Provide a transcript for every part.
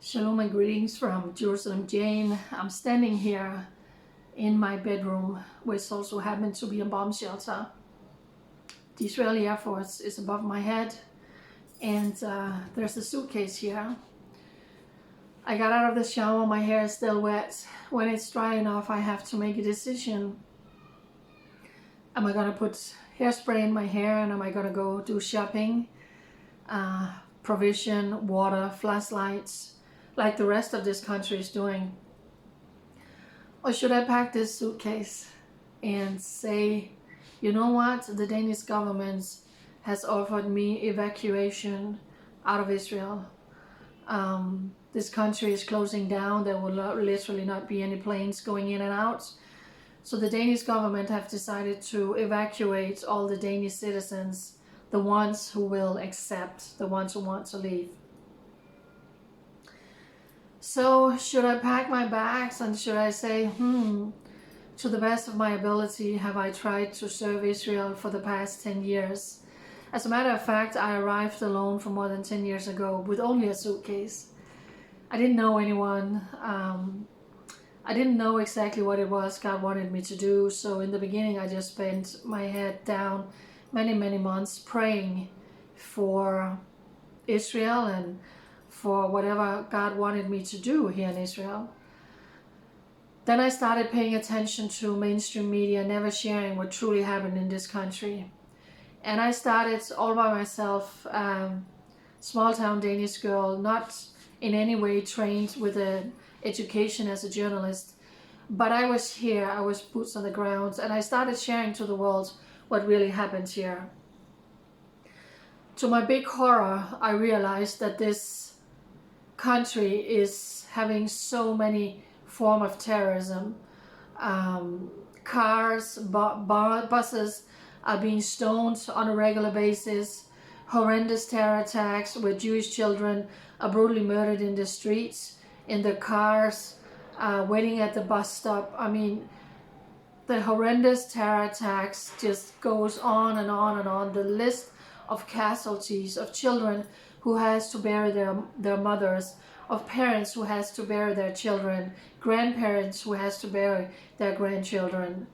Shalom and greetings from Jerusalem, Jane. I'm standing here in my bedroom, which also happens to be a bomb shelter. The Israeli Air Force is above my head, and there's a suitcase here. I got out of the shower, my hair is still wet. When it's dry enough, I have to make a decision. Am I gonna put hairspray in my hair and am I gonna go do shopping? Provision, water, flashlights, like the rest of this country is doing? Or should I pack this suitcase and say, you know what, the Danish government has offered me evacuation out of Israel. This country is closing down. There will literally not be any planes going in and out. So the Danish government have decided to evacuate all the Danish citizens, the ones who will accept, the ones who want to leave. So should I pack my bags and should I say, to the best of my ability, have I tried to serve Israel for the past 10 years? As a matter of fact, I arrived alone for more than 10 years ago with only a suitcase. I didn't know anyone. I didn't know exactly what it was God wanted me to do. So in the beginning, I just spent my head down many months praying for Israel and for whatever God wanted me to do here in Israel. Then I started paying attention to mainstream media, never sharing what truly happened in this country. And I started all by myself, small town Danish girl, not in any way trained with an education as a journalist. But I was here, I was boots on the ground, and I started sharing to the world what really happened here. To my big horror, I realized that this country is having so many forms of terrorism. Cars, buses are being stoned on a regular basis. Horrendous terror attacks where Jewish children are brutally murdered in the streets, in the cars, waiting at the bus stop. I mean, the horrendous terror attacks just goes on and on and on. The list of casualties of children who has to bury their mothers, of parents who has to bury their children, grandparents who has to bury their grandchildren.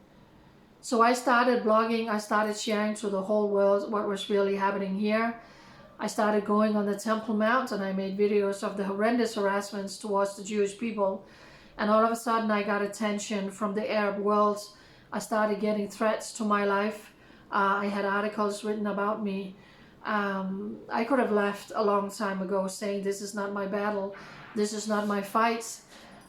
So I started blogging, I started sharing to the whole world what was really happening here. I started going on the Temple Mount and I made videos of the horrendous harassments towards the Jewish people. And all of a sudden I got attention from the Arab world. I started getting threats to my life. I had articles written about me. I could have left a long time ago saying this is not my battle, this is not my fight,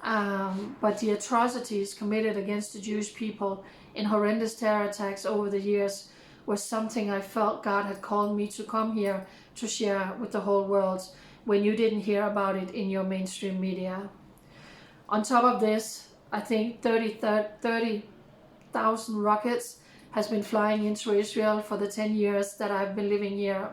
but the atrocities committed against the Jewish people in horrendous terror attacks over the years was something I felt God had called me to come here to share with the whole world when you didn't hear about it in your mainstream media. On top of this, I think 30,000 rockets has been flying into Israel for the 10 years that I've been living here.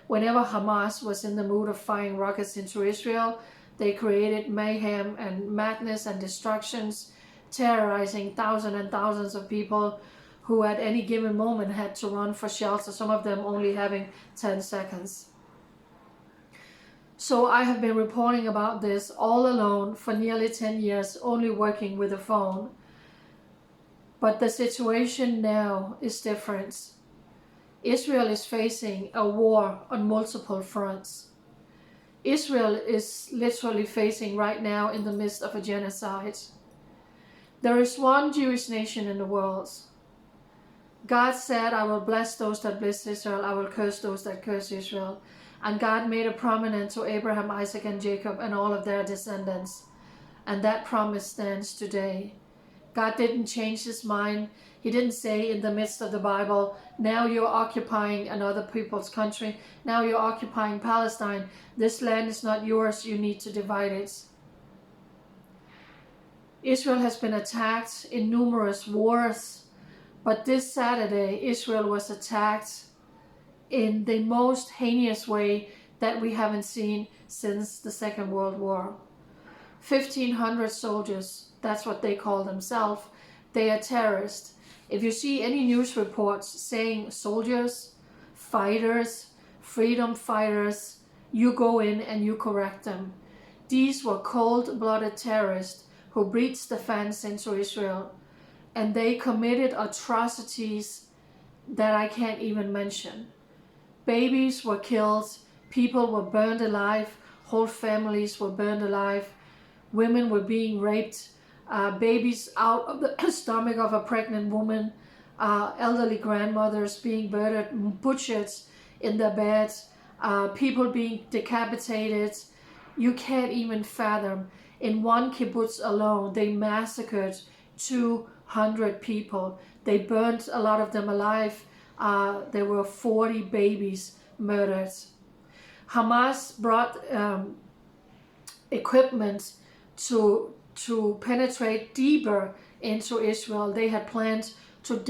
Whenever Hamas was in the mood of firing rockets into Israel, they created mayhem and madness and destructions, terrorizing thousands and thousands of people who at any given moment had to run for shelter, some of them only having 10 seconds. So I have been reporting about this all alone for nearly 10 years, only working with a phone. But the situation now is different. Israel is facing a war on multiple fronts. Israel is literally facing right now in the midst of a genocide. There is one Jewish nation in the world. God said, I will bless those that bless Israel, I will curse those that curse Israel. And God made a promise to Abraham, Isaac, and Jacob and all of their descendants. And that promise stands today. God didn't change his mind. He didn't say in the midst of the Bible, now you're occupying another people's country. Now you're occupying Palestine. This land is not yours. You need to divide it. Israel has been attacked in numerous wars. But this Saturday, Israel was attacked in the most heinous way that we haven't seen since the Second World War. 1,500 soldiers, that's what they call themselves. They are terrorists. If you see any news reports saying soldiers, fighters, freedom fighters, you go in and you correct them. These were cold-blooded terrorists who breached the fence into Israel, and they committed atrocities that I can't even mention. Babies were killed, people were burned alive, whole families were burned alive, women were being raped, babies out of the stomach of a pregnant woman, elderly grandmothers being butchered in their beds, people being decapitated. You can't even fathom. In one kibbutz alone, they massacred 200 people. They burnt a lot of them alive. There were 40 babies murdered. Hamas brought equipment to penetrate deeper into Israel. They had planned to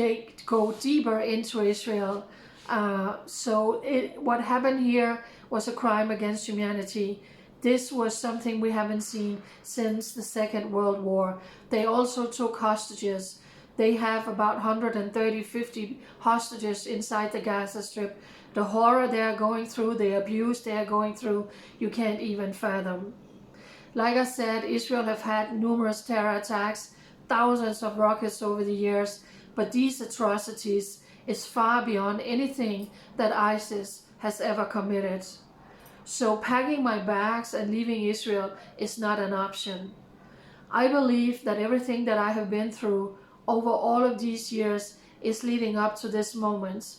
go deeper into Israel. What happened here was a crime against humanity. This was something we haven't seen since the Second World War. They also took hostages. They have about 150 hostages inside the Gaza Strip. The horror they are going through, the abuse they are going through, you can't even fathom. Like I said, Israel have had numerous terror attacks, thousands of rockets over the years, but these atrocities is far beyond anything that ISIS has ever committed. So packing my bags and leaving Israel is not an option. I believe that everything that I have been through over all of these years is leading up to this moment.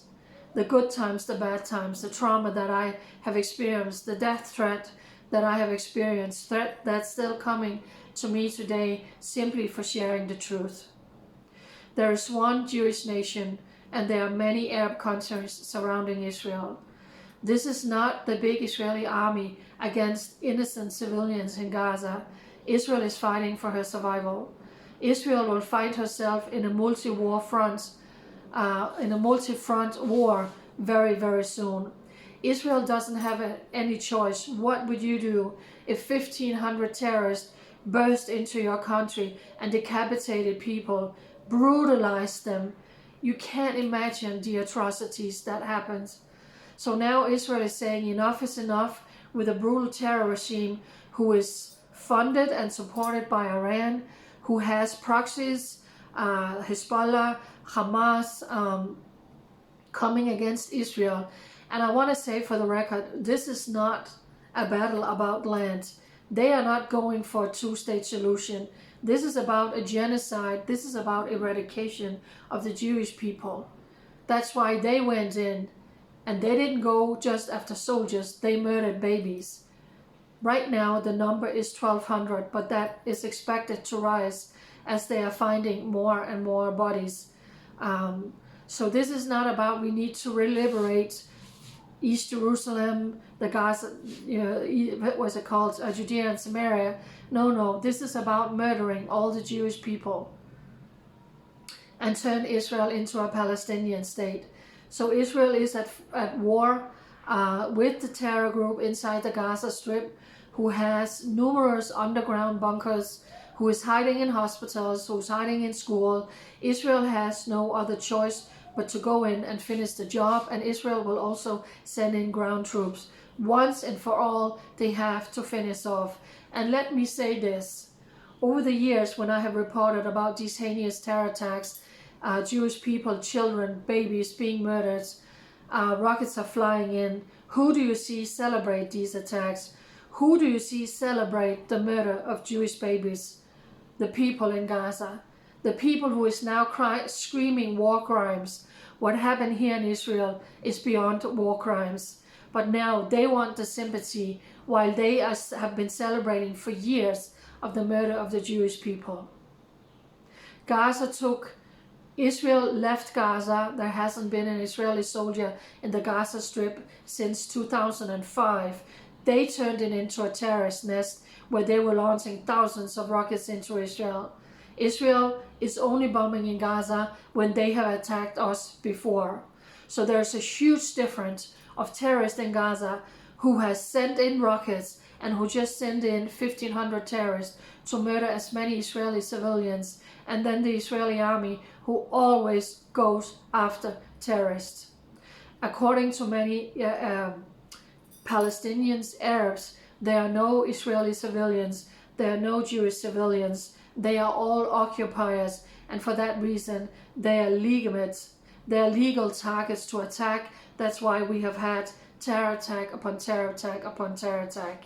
The good times, the bad times, the trauma that I have experienced, the death threat that I have experienced, threat that's still coming to me today simply for sharing the truth. There is one Jewish nation and there are many Arab countries surrounding Israel. This is not the big Israeli army against innocent civilians in Gaza. Israel is fighting for her survival. Israel will fight herself in a multi-front war very, very soon. Israel doesn't have any choice. What would you do if 1,500 terrorists burst into your country and decapitated people, brutalized them? You can't imagine the atrocities that happens. So now Israel is saying enough is enough with a brutal terror regime who is funded and supported by Iran, who has proxies, Hezbollah, Hamas, coming against Israel. And I want to say for the record, this is not a battle about land. They are not going for a two-state solution. This is about a genocide. This is about eradication of the Jewish people. That's why they went in. And they didn't go just after soldiers. They murdered babies. Right now, the number is 1,200, but that is expected to rise as they are finding more and more bodies. So this is not about we need to liberate East Jerusalem, the Gaza, what was it called, Judea and Samaria. No, this is about murdering all the Jewish people and turn Israel into a Palestinian state. So Israel is at war with the terror group inside the Gaza Strip, who has numerous underground bunkers, who is hiding in hospitals, who's hiding in school. Israel has no other choice but to go in and finish the job, and Israel will also send in ground troops. Once and for all, they have to finish off. And let me say this, over the years when I have reported about these heinous terror attacks, Jewish people, children, babies being murdered, rockets are flying in, who do you see celebrate these attacks? Who do you see celebrate the murder of Jewish babies? The people in Gaza. The people who is now screaming war crimes. What happened here in Israel is beyond war crimes. But now they want the sympathy while they have been celebrating for years of the murder of the Jewish people. Israel left Gaza. There hasn't been an Israeli soldier in the Gaza Strip since 2005. They turned it into a terrorist nest where they were launching thousands of rockets into Israel. Israel is only bombing in Gaza when they have attacked us before. So there's a huge difference of terrorists in Gaza who has sent in rockets and who just sent in 1,500 terrorists to murder as many Israeli civilians, and then the Israeli army who always goes after terrorists. According to many Palestinians, Arabs, There are no Israeli civilians. There are no Jewish civilians. They are all occupiers, and for that reason, they are legitimates. They are legal targets to attack. That's why we have had terror attack upon terror attack upon terror attack.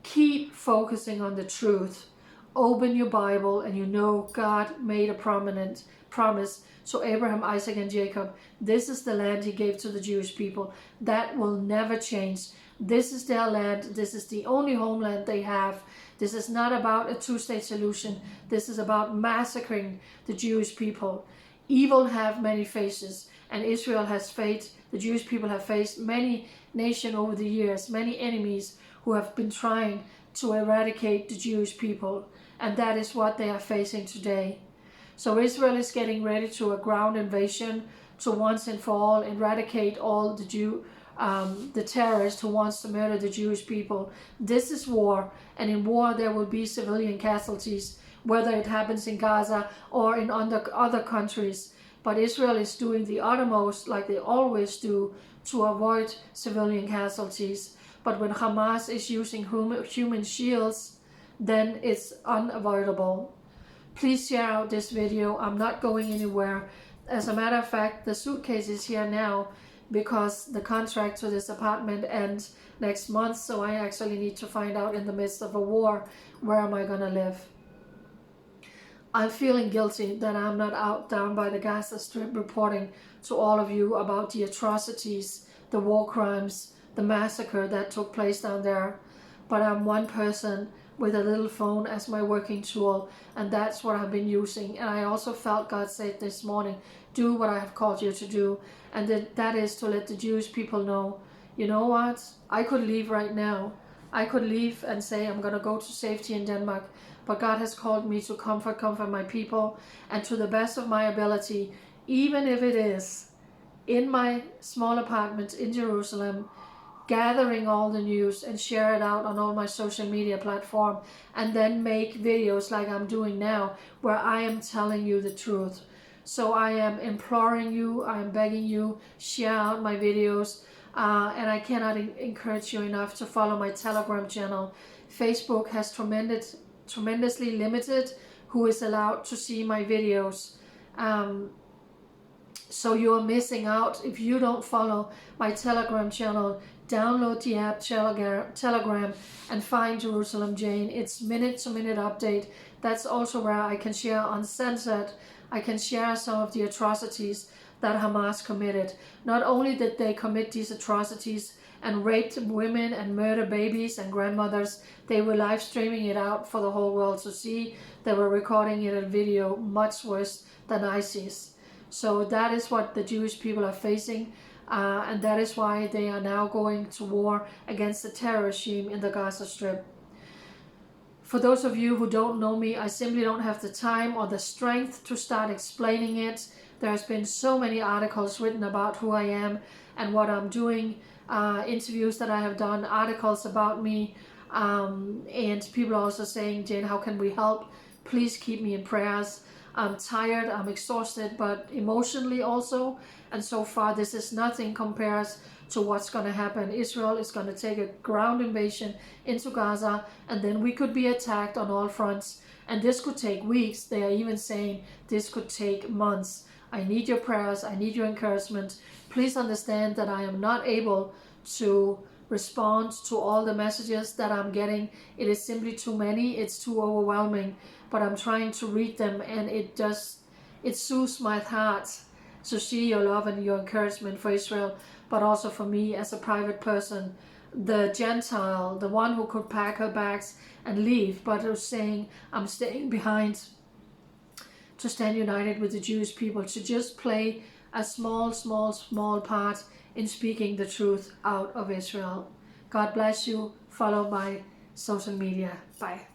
Keep focusing on the truth. Open your Bible, and you know God made a prominent promise to Abraham, Isaac, and Jacob. This is the land he gave to the Jewish people. That will never change. This is their land. This is the only homeland they have. This is not about a two-state solution. This is about massacring the Jewish people. Evil have many faces, and Israel has faced, the Jewish people have faced many nations over the years, many enemies who have been trying to eradicate the Jewish people, and that is what they are facing today. So Israel is getting ready to a ground invasion to once and for all eradicate all the terrorists who wants to murder the Jewish people. This is war, and in war there will be civilian casualties, whether it happens in Gaza or in other countries. But Israel is doing the uttermost, like they always do, to avoid civilian casualties. But when Hamas is using human shields, then it's unavoidable. Please share out this video. I'm not going anywhere. As a matter of fact, the suitcase is here now because the contract to this apartment ends next month, so I actually need to find out in the midst of a war, where am I going to live? I'm feeling guilty that I'm not out down by the Gaza Strip reporting to all of you about the atrocities, the war crimes, the massacre that took place down there. But I'm one person with a little phone as my working tool, and that's what I've been using. And I also felt God said this morning, do what I have called you to do, and that is to let the Jewish people know, you know what, I could leave right now. I could leave and say I'm going to go to safety in Denmark, but God has called me to comfort my people, and to the best of my ability, even if it is in my small apartment in Jerusalem, gathering all the news and share it out on all my social media platform, and then make videos like I'm doing now where I am telling you the truth. So I am imploring you, I am begging you, share out my videos, and I cannot encourage you enough to follow my Telegram channel. Facebook has tremendously limited who is allowed to see my videos. So you are missing out if you don't follow my Telegram channel. Download the app Telegram and find Jerusalem Jane. It's minute-to-minute update. That's also where I can share uncensored. I can share some of the atrocities that Hamas committed. Not only did they commit these atrocities and raped women and murder babies and grandmothers, they were live streaming it out for the whole world to see. They were recording it in video, much worse than ISIS. So that is what the Jewish people are facing. And that is why they are now going to war against the terror regime in the Gaza Strip. For those of you who don't know me, I simply don't have the time or the strength to start explaining it. There has been so many articles written about who I am and what I'm doing, interviews that I have done, articles about me, and people are also saying, Jane, how can we help? Please keep me in prayers. I'm tired, I'm exhausted, but emotionally also. And so far, this is nothing compared to what's going to happen. Israel is going to take a ground invasion into Gaza, and then we could be attacked on all fronts. And this could take weeks. They are even saying this could take months. I need your prayers. I need your encouragement. Please understand that I am not able to respond to all the messages that I'm getting. It is simply too many. It's too overwhelming. But I'm trying to read them, and it soothes my heart to see your love and your encouragement for Israel, but also for me as a private person, the Gentile, the one who could pack her bags and leave, but who's saying, I'm staying behind to stand united with the Jewish people, to just play a small part in speaking the truth out of Israel. God bless you. Follow my social media. Bye.